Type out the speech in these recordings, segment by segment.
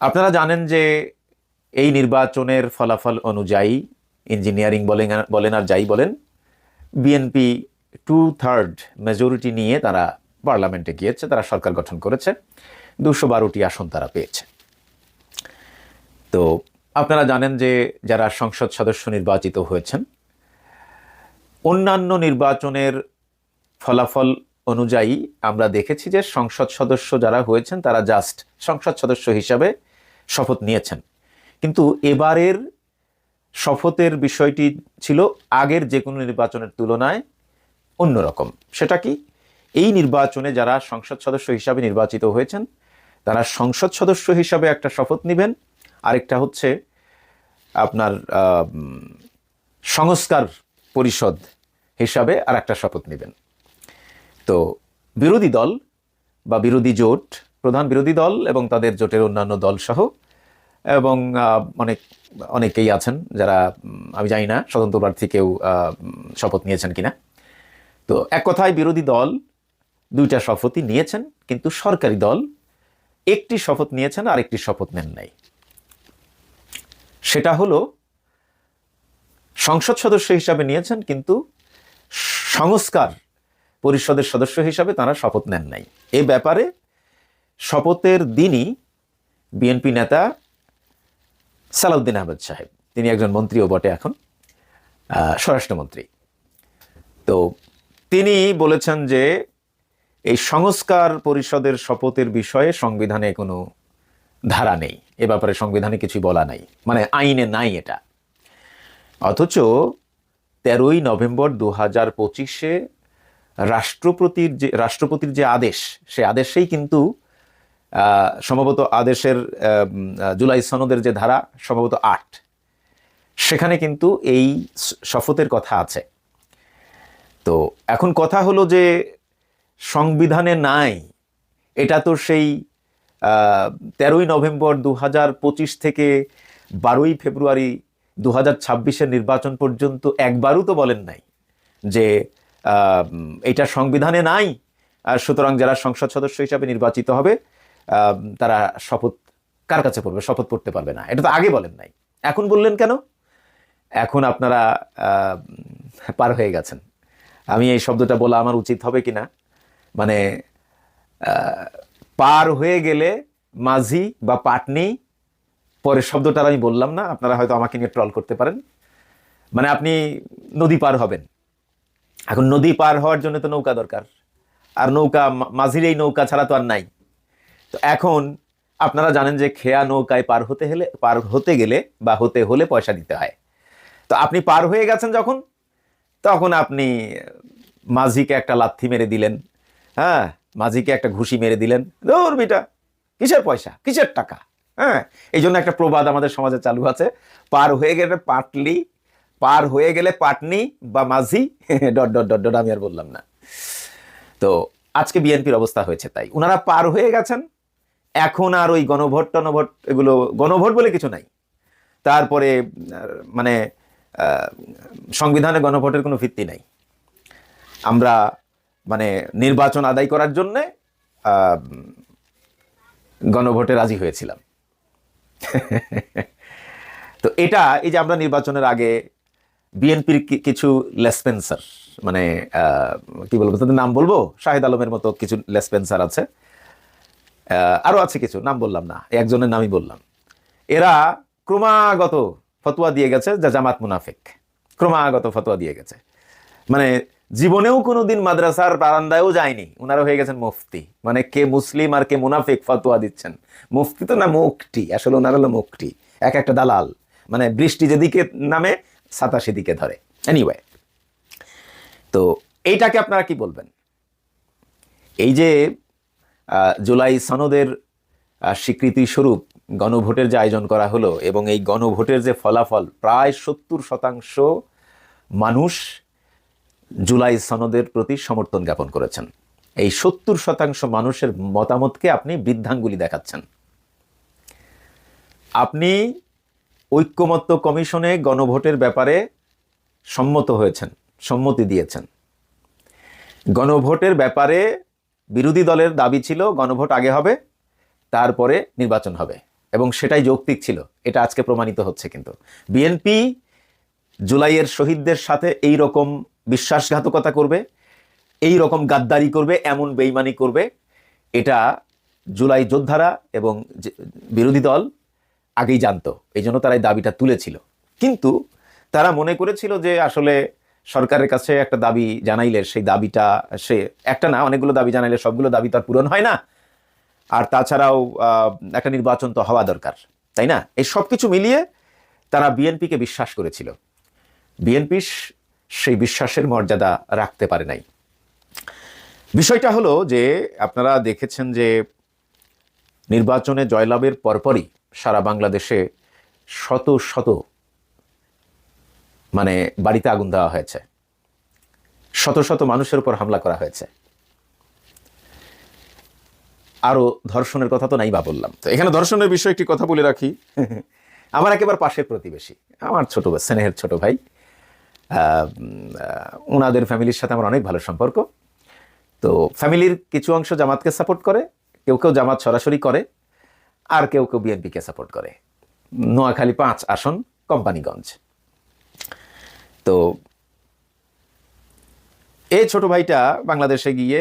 আপনারা জানেন যে এই নির্বাচনের ফলাফল অনুযায়ী ইঞ্জিনিয়ারিং বলেন আর যাই বলেন, বিএনপি 2/3 মেজরিটি নিয়ে তারা পার্লামেন্টে গিয়েছে, তারা সরকার গঠন করেছে, 212টি আসন তারা পেয়েছে। তো আপনারা জানেন যে যারা সংসদ সদস্য নির্বাচিত হয়েছেন, অন্যান্য নির্বাচনের ফলাফল অনুযায়ী আমরা দেখেছি যে সংসদ সদস্য যারা হয়েছেন তারা জাস্ট সংসদ সদস্য হিসাবে শপথ নিয়েছেন। কিন্তু এবারের শপথের বিষয়টি ছিল আগের যে কোনো নির্বাচনের তুলনায় অন্যরকম। সেটা কি? এই নির্বাচনে যারা সংসদ সদস্য হিসাবে নির্বাচিত হয়েছেন তারা সংসদ সদস্য হিসাবে একটা শপথ নেবেন, আরেকটা হচ্ছে আপনার সংস্কার পরিষদ হিসাবে আর একটা শপথ নেবেন। তো বিরোধী দল বা বিরোধী জোট, প্রধান বিরোধী দল এবং তাদের জোটের অন্যান্য দল সহ এবং অনেকেই আছেন যারা, আমি জানি না স্বতন্ত্র প্রার্থী কেউ শপথ নিয়েছেন কিনা। তো এক কথায় বিরোধী দল 2টা শপথই নিয়েছেন, কিন্তু সরকারি দল একটি শপথ নিয়েছেন আর একটি শপথ নেন নাই। সেটা হলো সংসদ সদস্য হিসাবে নিয়েছেন, কিন্তু সংস্কার পরিষদের সদস্য হিসাবে তারা শপথ নেন নাই। এ ব্যাপারে শপথের দিনই বিএনপি নেতা সালাউদ্দিন আহমেদ সাহেব, তিনি একজন মন্ত্রীও বটে, এখন স্বরাষ্ট্রমন্ত্রী, তো তিনি বলেছেন যে এই সংস্কার পরিষদের শপথের বিষয়ে সংবিধানে কোনো ধারা নেই, এ ব্যাপারে সংবিধানে কিছুই বলা নাই, মানে আইনে নাই এটা। অথচ 13ই নভেম্বর 2025-এ রাষ্ট্রপতির যে আদেশ, সে আদেশেই কিন্তু সম্ভবত আদেশের জুলাই সনদের যে ধারা সম্ভবত 8, সেখানে কিন্তু এই শপথের কথা আছে। তো এখন কথা হলো যে সংবিধানে নাই, এটা তো সেই 13ই নভেম্বর 2025 থেকে 12ই ফেব্রুয়ারি 2026-এর নির্বাচন পর্যন্ত একবারও তো বলেন নাই যে এটা সংবিধানে নাই, আর সুতরাং যারা সংসদ সদস্য হিসাবে নির্বাচিত হবে তারা শপথ কার কাছে পড়বে, শপথ পড়তে পারবে না। এটা তো আগে বলেন নাই, এখন বললেন কেন? এখন আপনারা পার হয়ে গেছেন। আমি এই শব্দটা বলা আমার উচিত হবে কিনা, মানে পার হয়ে গেলে মাঝি বা পাটনি, পরের শব্দটা আমি বললাম না, আপনারা হয়তো আমাকে নিয়ে ট্রল করতে পারেন। মানে আপনি নদী পার হবেন, এখন নদী পার হওয়ার জন্য তো নৌকা দরকার, আর নৌকা মাঝির এই নৌকা ছাড়া তো আর নাই। তো এখন আপনারা জানেন যে খেয়া নৌকায় পার হতে গেলে বা হতে হলে পয়সা দিতে হয়। তো আপনি পার হয়ে গেছেন যখন, তখন আপনি মাঝিকে একটা লাথি মেরে দিলেন, হ্যাঁ, মাঝিকে একটা ঘুষি মেরে দিলেন, ধুর বেটা কিসের পয়সা কিসের টাকা। হ্যাঁ, এই জন্য একটা প্রবাদ আমাদের সমাজে চালু আছে, পার হয়ে গেলে পাটলি, পার হয়ে গেলে পাটনি বা মাঝি ডট ডট ডট ডট, আমি আর বললাম না। তো আজকে বিএনপির অবস্থা হয়েছে তাই, ওনারা পার হয়ে গেছেন, এখন আর ওই গণভোট টনভোট, এগুলো গণভোট বলে কিছু নাই। তারপরে মানে সংবিধানে গণভোটের কোনো ভিত্তি নাই। আমরা মানে নির্বাচন আদায় করার জন্যে গণভোটে রাজি হয়েছিলাম। তো এটা, এই যে আমরা নির্বাচনের আগে বিএনপির কিছু লেসপেন্সার, মানে কি বলবো, তাদের নাম বলবো, শাহেদ আলমের মতো কিছু লেসপেন্সার আছে, আরো আছে কিছু, নাম বললাম না, একজনের নামই বললাম। এরা ক্রমাগত ফতোয়া দিয়ে গেছে যে জামাত মুনাফিক, ক্রমাগত ফতোয়া দিয়ে গেছে, মানে জীবনেও কোনোদিন মাদ্রাসার বারান্দায়ও যায়নি, ওনারা হয়ে গেছেন মুফতি। মানে কে মুসলিম আর কে মুনাফিক ফতোয়া দিচ্ছেন। মুফতি তো না, মুক্তি, আসলে ওনারা হলো মুক্তি, এক একটা দালাল, মানে বৃষ্টি যেদিকে নামে ছাতা সেদিকে ধরে। এনিওয়ে, তো এইটাকে আপনারা কি বলবেন? এই যে জুলাই সনদের স্বীকৃতি স্বরূপ গণভোটের যে আয়োজন করা হলো, এবং এই গণভোটের যে ফলাফল, প্রায় 70% মানুষ জুলাই সনদের প্রতি সমর্থন জ্ঞাপন করেছেন। এই 70% মানুষের মতামতকে আপনি বৃদ্ধাঙ্গুলি দেখাচ্ছেন। আপনি ঐক্যমত্য কমিশনে গণভোটের ব্যাপারে সম্মত হয়েছেন, সম্মতি দিয়েছেন। গণভোটের ব্যাপারে বিরোধী দলের দাবি ছিল গণভোট আগে হবে, তারপরে নির্বাচন হবে। এবং সেটাই যৌক্তিক ছিল, এটা আজকে প্রমাণিত হচ্ছে। কিন্তু বিএনপি জুলাইয়ের শহীদদের সাথে এই রকম বিশ্বাসঘাতকতা করবে, এই রকম গাদ্দারি করবে, এমন বেইমানি করবে, এটা জুলাই যোদ্ধারা এবং বিরোধী দল আগেই জানতো। এই জন্য তারা এই দাবিটা তুলেছিল। কিন্তু তারা মনে করেছিল যে আসলে সরকারের কাছে একটা দাবি জানাইলে সেই দাবিটা, সে একটা না অনেকগুলো দাবি জানাইলে সবগুলো দাবি তার পূরণ হয় না, আর তাছাড়াও একটা নির্বাচন তো হওয়া দরকার, তাই না? এই সব কিছু মিলিয়ে তারা বিএনপিকে বিশ্বাস করেছিল। বিএনপি সেই বিশ্বাসের মর্যাদা রাখতে পারে নাই। বিষয়টা হলো যে আপনারা দেখেছেন যে নির্বাচনে জয়লাভের পরপরই সারা বাংলাদেশে শত শত মানে বাড়িতে আগুন দেওয়া হয়েছে, শত শত মানুষের উপর হামলা করা হয়েছে, আরো ধর্ষণের কথা তো নাই বা বললাম। তো এখানে ধর্ষণের বিষয়ে একটি কথা বলে রাখি। আমার একেবারে পাশের প্রতিবেশী, আমার ছোট স্নেহের ছোট ভাই, ওনাদের ফ্যামিলির সাথে আমার অনেক ভালো সম্পর্ক। তো ফ্যামিলির কিছু অংশ জামাতকে সাপোর্ট করে, কেউ কেউ জামাত সরাসরি করে, আর কেউ কেউ বিএনপিকে সাপোর্ট করে। নোয়াখালী 5 আসন, কোম্পানিগঞ্জ। তো এই ছোট ভাইটা বাংলাদেশে গিয়ে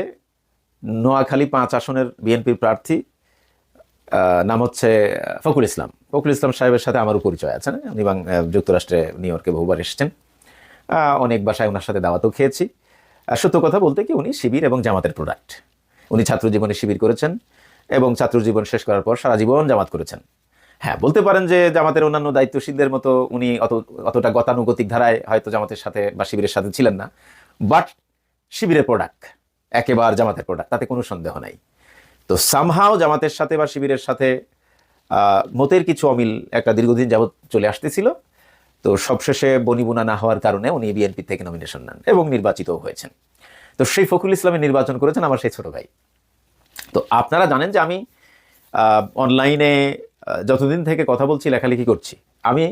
নোয়াখালী 5 আসনের বিএনপির প্রার্থী, নাম হচ্ছে ফখরুল ইসলাম। ফখরুল ইসলাম সাহেবের সাথে আমারও পরিচয় আছে। উনি যুক্তরাষ্ট্রে নিউ ইয়র্কে বহুবার এসেছেন, অনেক বাসায় ওনার সাথে দাওয়াতও খেয়েছি। সত্য কথা বলতে কি, উনি শিবির এবং জামাতের প্রোডাক্ট। উনি ছাত্র জীবনে শিবির করেছেন এবং ছাত্র জীবন শেষ করার পর সারা জীবন জামাত করেছেন। হ্যাঁ, বলতে পারেন যে জামাতের অন্যান্য দায়িত্বশীলদের মতো উনি অতটা গতানুগতিক ধারায় হয়তো জামাতের সাথে বা শিবিরের সাথে ছিলেন না, বাট শিবিরের প্রোডাক্ট, একেবারে জামাতের প্রোডাক্ট, তাতে কোনো সন্দেহ নাই। তো সামহাও জামাতের সাথে বা শিবিরের সাথে মতের কিছু অমিল একটা দীর্ঘদিন যাবৎ চলে আসতেছিল। তো সবশেষে বনিবুনা না হওয়ার কারণে উনি বিএনপি থেকে নমিনেশন নেন এবং নির্বাচিতও হয়েছেন। তো সেই ফখরুল ইসলামের নির্বাচন করেছেন আমার সেই ছোট ভাই। তো আপনারা জানেন যে আমি অনলাইনে যতদিন থেকে কথা বলছি, লেখালেখি করছি, আমি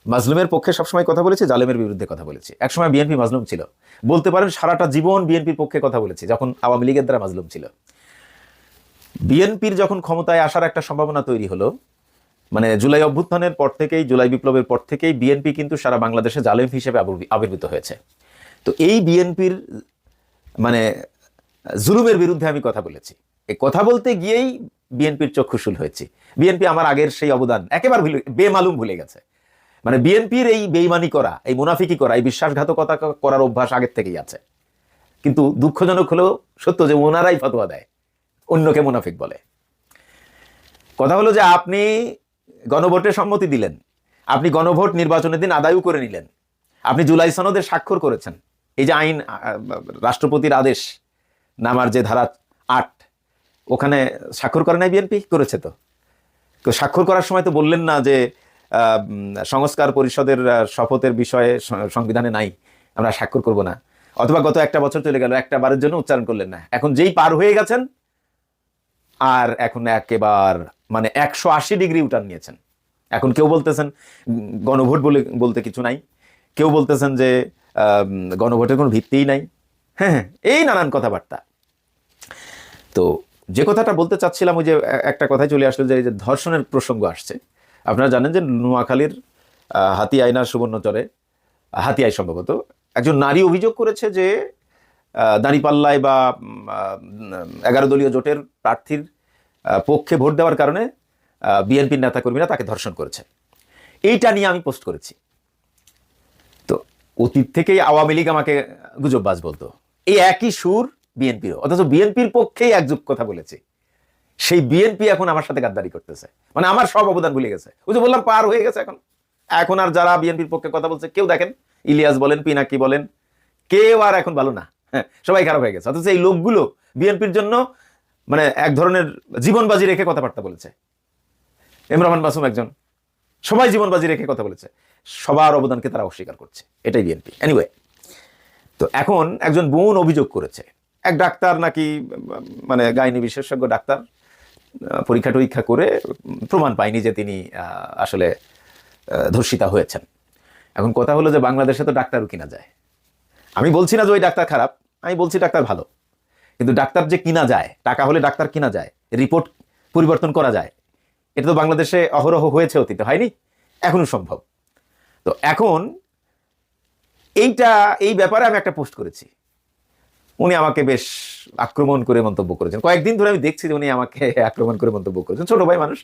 মাজলুমের পক্ষে সবসময় কথা বলেছি, জালেমের বিরুদ্ধে কথা বলেছি। একসময় বিএনপি মাজলুম ছিল, বলতে পারেন সারাটা জীবন বিএনপির পক্ষে কথা বলেছি, যখন আওয়ামী লীগের দ্বারা মাজলুম ছিল। বিএনপির যখন ক্ষমতায় আসার একটা সম্ভাবনা তৈরি হলো, মানে জুলাই অভ্যুত্থানের পর থেকেই, জুলাই বিপ্লবের পর থেকেই বিএনপি কিন্তু সারা বাংলাদেশে জালেম হিসেবে আবির্ভূত হয়েছে। তো এই বিএনপির মানে জুলুমের বিরুদ্ধে আমি কথা বলেছি। এই কথা বলতে গিয়েই বিএনপির চক্ষুশূল হয়েছি। বিএনপি আমার আগের সেই অবদান একেবারে বেমালুম ভুলে গেছে। মানে বিএনপির এই বেইমানি করা, এই মুনাফিকি করা, এই বিশ্বাসঘাতকতা করার অভ্যাস আগের থেকেই আছে। কিন্তু দুঃখজনক হলেও সত্য যে ওনারাই ফতোয়া দেয়, অন্যকে মুনাফিক বলে। কথা হলো যে আপনি গণভোটে সম্মতি দিলেন, আপনি গণভোট নির্বাচনের দিন আদায়ও করে নিলেন, আপনি জুলাই সনদে স্বাক্ষর করেছেন। এই যে আইন, রাষ্ট্রপতির আদেশ নামার যে ধারা 8, ওখানে স্বাক্ষর করে নাই বিএনপি? করেছে। তো স্বাক্ষর করার সময় তো বললেন না যে সংস্কার পরিষদের শপথের বিষয়ে সংবিধানে নাই, আমরা স্বাক্ষর করব না। অথবা গত একটা বছর চলে গেল, একটা বারের জন্য উচ্চারণ করলেন না। এখন যেই পার হয়ে গেছেন, আর এখন একেবারে মানে 180 ডিগ্রি উঠান নিয়েছেন। এখন কেউ বলতেছেন গণভোট বলতে কিছু নাই, কেউ বলতেছেন যে গণভোটের কোনো ভিত্তিই নাই। হ্যাঁ, এই নানান কথাবার্তা। তো যে কথাটা বলতে চাচ্ছিলাম, ওই যে একটা কথাই চলে আসলো, যে এই যে ধর্ষণের প্রসঙ্গ আসছে। আপনারা জানেন যে নোয়াখালীর হাতিয়াইনার সুবর্ণচরে, হাতিয়ায় সম্ভবত, একজন নারী অভিযোগ করেছে যে দাঁড়িপাল্লায় বা 11 দলীয় জোটের প্রার্থীর পক্ষে ভোট দেওয়ার কারণে বিএনপির নেতাকর্মীরা তাকে ধর্ষণ করেছে। এইটা নিয়ে আমি পোস্ট করেছি। তো অতীত থেকেই আওয়ামী লীগ আমাকে গুজববাজ বলতো, এই একই সুর বিএনপিরও, অথচ বিএনপির পক্ষেই একযুগ কথা বলেছি। সেই বিএনপি এখন আমার সাথে গাদ্দারি করতেছে, মানে আমার সব অবদান ভুলে গেছে। ওই যে বললাম, পার হয়ে গেছে। এখন আর যারা বিএনপির পক্ষে কথা বলছে, কেউ দেখেন ইলিয়াস বলেন, পিনাকি বলেন, কেউ আর এখন ভালো না, সবাই খারাপ হয়ে গেছে। অথচ এই লোকগুলো বিএনপির জন্য মানে এক ধরনের জীবনবাজি রেখে কথাবার্তা বলেছে। ইমরান মাসুম একজন, সবাই জীবনবাজি রেখে কথা বলেছে, সবার অবদানকে তারা অস্বীকার করছে। এটাই বিএনপি। এনিওয়ে, তো এখন একজন বোন অভিযোগ করেছে, এক ডাক্তার নাকি, মানে গাইনি বিশেষজ্ঞ ডাক্তার, পরীক্ষা টরীক্ষা করে প্রমাণ পায়নি যে তিনি আসলে ধর্ষিতা হয়েছেন। এখন কথা হলো যে বাংলাদেশে তো ডাক্তারও কিনা যায়। আমি বলছি না যে ওই ডাক্তার খারাপ, আমি বলছি ডাক্তার ভালো। কিন্তু ডাক্তার যে কিনা যায়, টাকা হলে ডাক্তার কিনা যায়, রিপোর্ট পরিবর্তন করা যায়, এটা তো বাংলাদেশে অহরহ হয়েছে, অতীতে হয়নি, এখনো সম্ভব। তো এখন এই ব্যাপারে আমি একটা পোস্ট করেছি, উনি আমাকে বেশ আক্রমণ করে মন্তব্য করেছেন। কয়েকদিন ধরে আমি দেখছি যে উনি আমাকে আক্রমণ করে মন্তব্য করেছেন। ছোট ভাই মানুষ,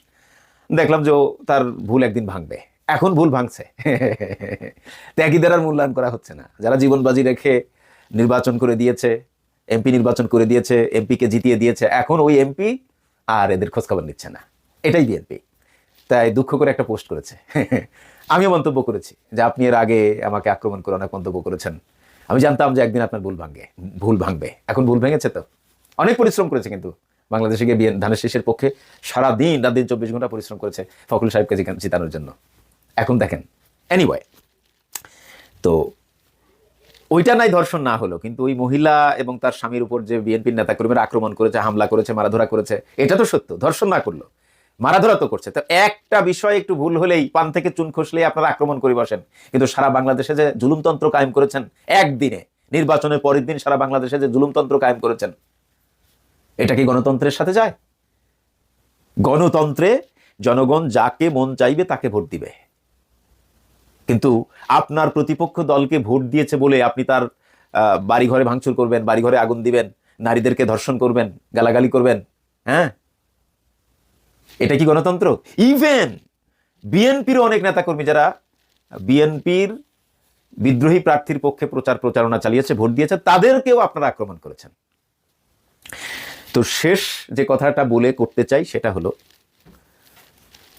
দেখলাম যে তার ভুল একদিন ভাঙবে, এখন ভুল ভাঙছে। ত্যাগীদের আর মূল্যায়ন করা হচ্ছে না। যারা জীবন বাজি রেখে নির্বাচন করে দিয়েছে, এমপি নির্বাচন করে দিয়েছে, এমপিকে জিতিয়ে দিয়েছে, এখন ওই এমপি আর এদের খোঁজখবর নিচ্ছে না। এটাই বিএনপি। তাই দুঃখ করে একটা পোস্ট করেছে। আমিও মন্তব্য করেছি যে আপনি এর আগে আমাকে আক্রমণ করে অনেক মন্তব্য করেছেন, আমি জানতাম যে একদিন আপনার ভুল ভাঙবে। এখন ভুল ভেঙেছে, তো অনেক পরিশ্রম করেছে, কিন্তু বাংলাদেশে গিয়ে ধানের শীষের পক্ষে সারাদিন রাত দিন 24 ঘন্টা পরিশ্রম করেছে ফখরুল সাহেবকে জিতানোর জন্য। এখন দেখেন, এনিওয়ে, তো ওইটা নাই ধর্ষণ না হলো, কিন্তু ওই মহিলা এবং তার স্বামীর উপর যে বিএনপির নেতাকর্মীরা আক্রমণ করেছে, হামলা করেছে, মারাধরা করেছে, এটা তো সত্য। ধর্ষণ না করলো, মারাধরা তো করছে। তো একটা বিষয় একটু ভুল হলেই, পান থেকে চুন খসলেই আপনারা আক্রমণ করে বসেন। কিন্তু সারা বাংলাদেশে যে জুলুমতন্ত্র কায়েম করেছেন, একদিনে নির্বাচনের পরের দিন সারা বাংলাদেশে যে জুলুমতন্ত্র কায়েম করেছেন, এটা কি গণতন্ত্রের সাথে যায়? গণতন্ত্রে জনগণ যাকে মন চাইবে তাকে ভোট দিবে, কিন্তু আপনার প্রতিপক্ষ দলকে ভোট দিয়েছে বলে আপনি তার বাড়িঘরে ভাঙচুর করবেন, বাড়িঘরে আগুন দিবেন, নারীদেরকে ধর্ষণ করবেন, গালাগালি করবেন, হ্যাঁ, এটা কি গণতন্ত্র? ইভেন বিএনপির অনেক নেতাকর্মী যারা বিএনপির বিদ্রোহী প্রার্থীর পক্ষে প্রচারণা চালিয়েছে, ভোট দিয়েছে, তাদেরকেও আপনারা আক্রমণ করেছেন। তো শেষ যে কথাটা বলে করতে চাই সেটা হলো,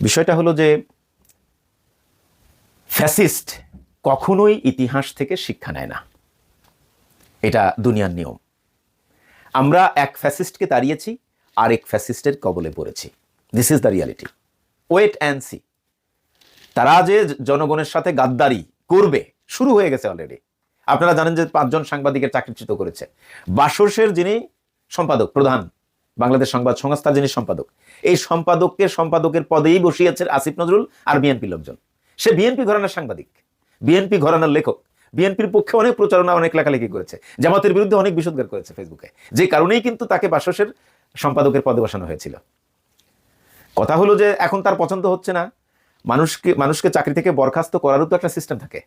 বিষয়টা হলো যে ফ্যাসিস্ট কখনোই ইতিহাস থেকে শিক্ষা নেয় না, এটা দুনিয়ার নিয়ম। আমরা এক ফ্যাসিস্টকে তাড়িয়েছি, আরেক ফ্যাসিস্টের কবলে পড়েছি। This is the reality. Wait and see. তারা যে জনগণের সাথে গাদ্দারি করবে শুরু হয়ে গেছে অলরেডি। আপনারা জানেন যে 5 জন সাংবাদিকের চাকরিচ্যুত করেছে। বাসসের যিনি সম্পাদক, প্রধান বাংলাদেশ সংবাদ সংস্থার যিনি সম্পাদক, এই সম্পাদকের পদেই বসিয়েছেন আসিফ নজরুল আর বিএনপি লোকজন। সে বিএনপি ঘরানার সাংবাদিক, বিএনপি ঘরানার লেখক, বিএনপির পক্ষে অনেক প্রচারণা, অনেক লেখালেখি করেছে, জামাতের বিরুদ্ধে অনেক বিষোদ্গার করেছে ফেসবুকে, যে কারণেই কিন্তু তাকে বাসসের সম্পাদকের পদে বসানো হয়েছিল। কথা হলো যে এখন তার পছন্দ হচ্ছে না, মানুষকে চাকরি থেকে বরখাস্ত করারও তো একটা সিস্টেম থাকে।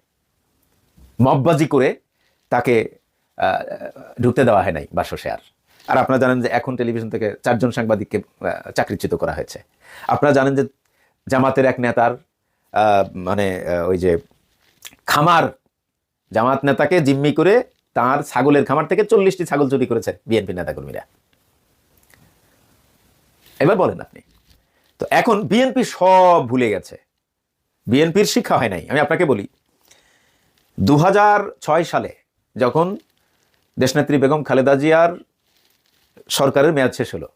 মববাজি করে তাকে ঢুকতে দেওয়া হয় নাই বাসসে। আর আপনারা জানেন যে এখন টেলিভিশন থেকে 4 জন সাংবাদিককে চাকরিচ্যুত করা হয়েছে। আপনারা জানেন যে জামাতের এক নেতার মানে ওই যে খামার, জামাত নেতাকে জিম্মি করে তার ছাগলের খামার থেকে 40টি ছাগল চুরি করেছে বিএনপি নেতাকর্মীরা। এবার বলেন আপনি। তো এখন বিএনপি সব ভুলে গেছে, বিএনপির শিক্ষা হয় নাই। আমি আপনাকে বলি, 2006 সালে যখন দেশনেত্রী বেগম খালেদা জিয়ার সরকারের মেয়াদ শেষ হলো,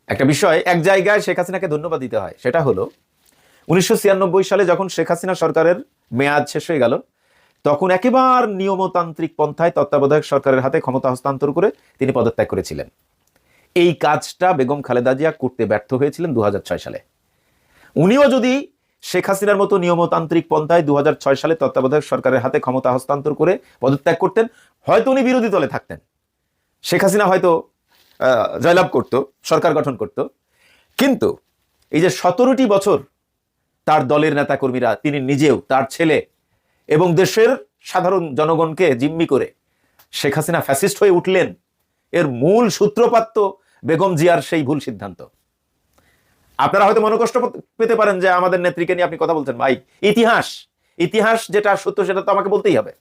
একটা বিষয় এক জায়গায় শেখ হাসিনাকে ধন্যবাদ দিতে হয়, সেটা হলো 1996 সালে যখন শেখ হাসিনা সরকারের মেয়াদ শেষ হয়ে গেল, তখন একেবারে নিয়মতান্ত্রিক পন্থায় তত্ত্বাবধায়ক সরকারের হাতে ক্ষমতা হস্তান্তর করে তিনি পদত্যাগ করেছিলেন। এই কাজটা বেগম খালেদা জিয়া করতে ব্যর্থ হয়েছিলেন 2006 সালে। উনিও যদি শেখ হাসিনার মতো নিয়মতান্ত্রিক পন্থায় 2006 সালে তত্ত্বাবধায়ক সরকারের হাতে ক্ষমতা হস্তান্তর করে পদত্যাগ করতেন, হয়তো উনি বিরোধী দলে থাকতেন, শেখ হাসিনা হয়তো জয়লাভ করত, সরকার গঠন করত। কিন্তু এই যে 17টি বছর তার দলের নেতাকর্মীরা, তিনি নিজেও, তার ছেলে এবং দেশের সাধারণ জনগণকে জিম্মি করে শেখ হাসিনা ফ্যাসিস্ট হয়ে উঠলেন, এর মূল সূত্রপাত তো বেগম জিয়ার সেই ভুল সিদ্ধান্ত। আপনারা হয়তো মনোকষ্ট পেতে পারেন যে আমাদের নেত্রীকে নিয়ে আপনি কথা বলছেন। ভাই, ইতিহাস যেটা সত্য সেটা তো আমাকে বলতেই হবে।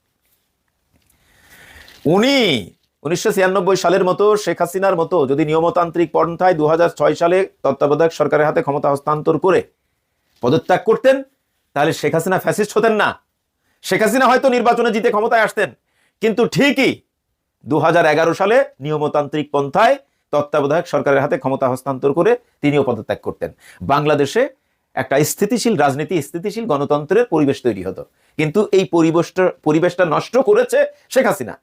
উনি 1996 সালের মতো, শেখ হাসিনার মতো যদি নিয়মতান্ত্রিক পন্থায় 2006 সালে তত্ত্বাবধায়ক সরকারের হাতে ক্ষমতা হস্তান্তর করে পদত্যাগ করতেন, তাহলে শেখ হাসিনা ফ্যাসিস্ট হতেন না। শেখ হাসিনা হয়তো নির্বাচনে জিতে ক্ষমতায় আসতেন, কিন্তু ঠিকই 2011 সালে নিয়মতান্ত্রিক পন্থায় তত্ত্বাবধায়ক সরকারের হাতে ক্ষমতা হস্তান্তর করে তিনিও পদত্যাগ করতেন। বাংলাদেশে একটা স্থিতিশীল রাজনীতি, স্থিতিশীল গণতন্ত্রের পরিবেশ তৈরি হতো। কিন্তু এই পরিবেশটা নষ্ট করেছে শেখ হাসিনা।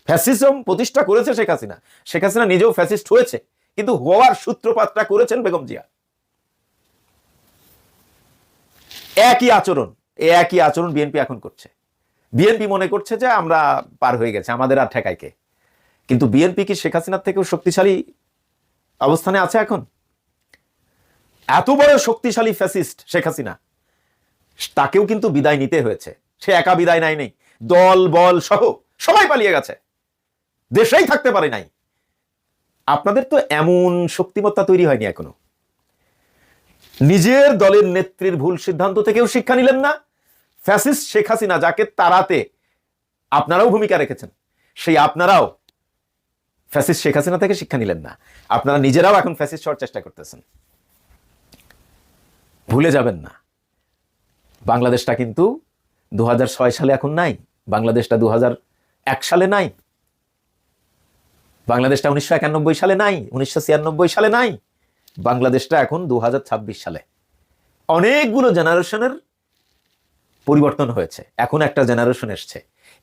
ফ্যাসিজম প্রতিষ্ঠা করেছে শেখ হাসিনা। শেখ হাসিনা নিজেও ফ্যাসিস্ট হয়েছে, কিন্তু হওয়ার সূত্রপাতটা করেছেন বেগম জিয়া। একই আচরণ বিএনপি এখন করছে। বিএনপি মনে করছে যে আমরা পার হয়ে গেছে, আমাদের আর ঠেকায় কে। কিন্তু বিএনপি কি শেখ হাসিনার থেকেও শক্তিশালী অবস্থানে আছে এখন? এত বড় শক্তিশালী ফ্যাসিস্ট শেখ হাসিনা, তাকেও কিন্তু বিদায় নিতে হয়েছে। সে একা বিদায় নেই, দল বল সহ সবাই পালিয়ে গেছে, দেশেই থাকতে পারে নাই। আপনাদের তো এমন শক্তিমত্তা তৈরি হয়নি এখনো। নিজের দলের নেত্রীর ভুল সিদ্ধান্ত থেকেও শিক্ষা নিলেন না। ফ্যাসিস্ট শেখ হাসিনা যাকে তাড়াতে আপনারাও ভূমিকা রেখেছেন, সেই আপনারাও ফ্যাসিস্ট শেখ হাসিনা থেকে শিক্ষা নিলেন না। আপনারা নিজেরাও এখন ফ্যাসিস্ট হওয়ার চেষ্টা করতেছেন। ভুলে যাবেন না, বাংলাদেশটা কিন্তু 2006 সালে এখন নাই, বাংলাদেশটা 2001 সালে নাই, বাংলাদেশটা 1991 সালে নাই, 1996 সালে নাই, বাংলাদেশটা এখন 2026 সালে। অনেকগুলো জেনারেশনের পরিবর্তন হয়েছে, এখন একটা জেনারেশন এসছে।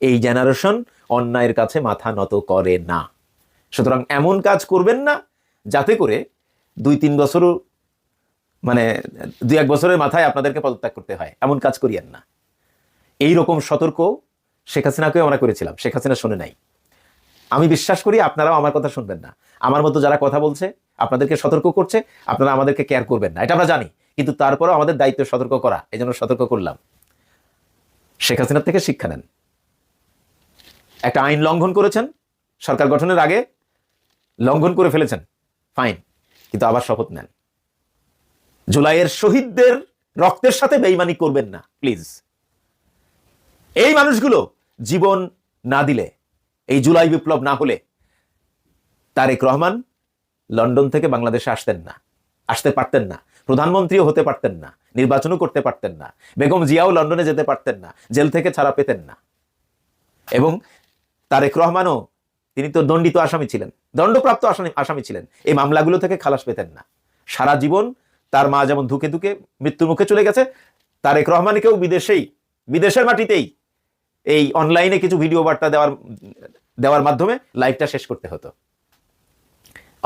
এই জেনারেশন অন্যায়ের কাছে মাথা নত করে না। সুতরাং এমন কাজ করবেন না যাতে করে 2-3 বছরও, মানে 2-1 বছরের মাথায় আপনাদেরকে পদত্যাগ করতে হয়, এমন কাজ করিয়েন না। এই রকম সতর্ক শেখ হাসিনাকেও আমরা করেছিলাম, শেখ হাসিনা শুনে নাই। আমি বিশ্বাস করি আপনারাও আমার কথা শুনবেন না। আমার মতো যারা কথা বলছে, আপনাদেরকে সতর্ক করছে, আপনারা আমাদেরকে কেয়ার করবেন না, এটা আমরা জানি। কিন্তু তারপরেও আমাদের দায়িত্ব সতর্ক করা, এই জন্য সতর্ক করলাম। শেখ হাসিনার থেকে শিক্ষা নেন। একটা আইন লঙ্ঘন করেছেন, সরকার গঠনের আগে লঙ্ঘন করে ফেলেছেন, ফাইন, কিন্তু আবার শপথ নেন। জুলাইয়ের শহীদদের রক্তের সাথে বেইমানি করবেন না প্লিজ। এই মানুষগুলো জীবন না দিলে, এই জুলাই বিপ্লব না হলে তারেক রহমান লন্ডন থেকে বাংলাদেশে আসতে পারতেন না, প্রধানমন্ত্রীও হতে পারতেন না, নির্বাচনও করতে পারতেন না, বেগম জিয়াও লন্ডনে যেতে পারতেন না, জেল থেকে ছাড়া পেতেন না। এবং তারেক রহমানও, তিনি তো দণ্ডিত আসামি ছিলেন, দণ্ডপ্রাপ্ত আসামি ছিলেন, এই মামলাগুলো থেকে খালাস পেতেন না। সারা জীবন তার মা যেমন ধুকে ধুকে মৃত্যুর মুখে চলে গেছে, তারেক রহমানকেও বিদেশের মাটিতেই এই অনলাইনে কিছু ভিডিও বার্তা দেওয়ার মাধ্যমে লাইফটা শেষ করতে হতো।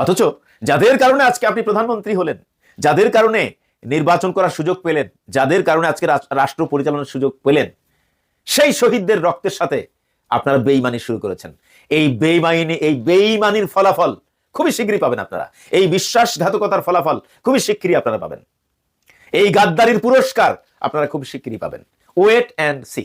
অথচ যাদের কারণে আজকে আপনি প্রধানমন্ত্রী হলেন, যাদের কারণে নির্বাচন করার সুযোগ পেলেন, যাদের কারণে আজকে রাষ্ট্র পরিচালনার সুযোগ পেলেন, সেই শহীদদের রক্তের সাথে আপনারা বেইমানি শুরু করেছেন। এই বেইমানির ফলাফল খুবই শীঘ্রই পাবেন আপনারা। এই বিশ্বাসঘাতকতার ফলাফল খুবই শীঘ্রই আপনারা পাবেন। এই গাদ্দারির পুরস্কার আপনারা খুব শীঘ্রই পাবেন। Wait and C.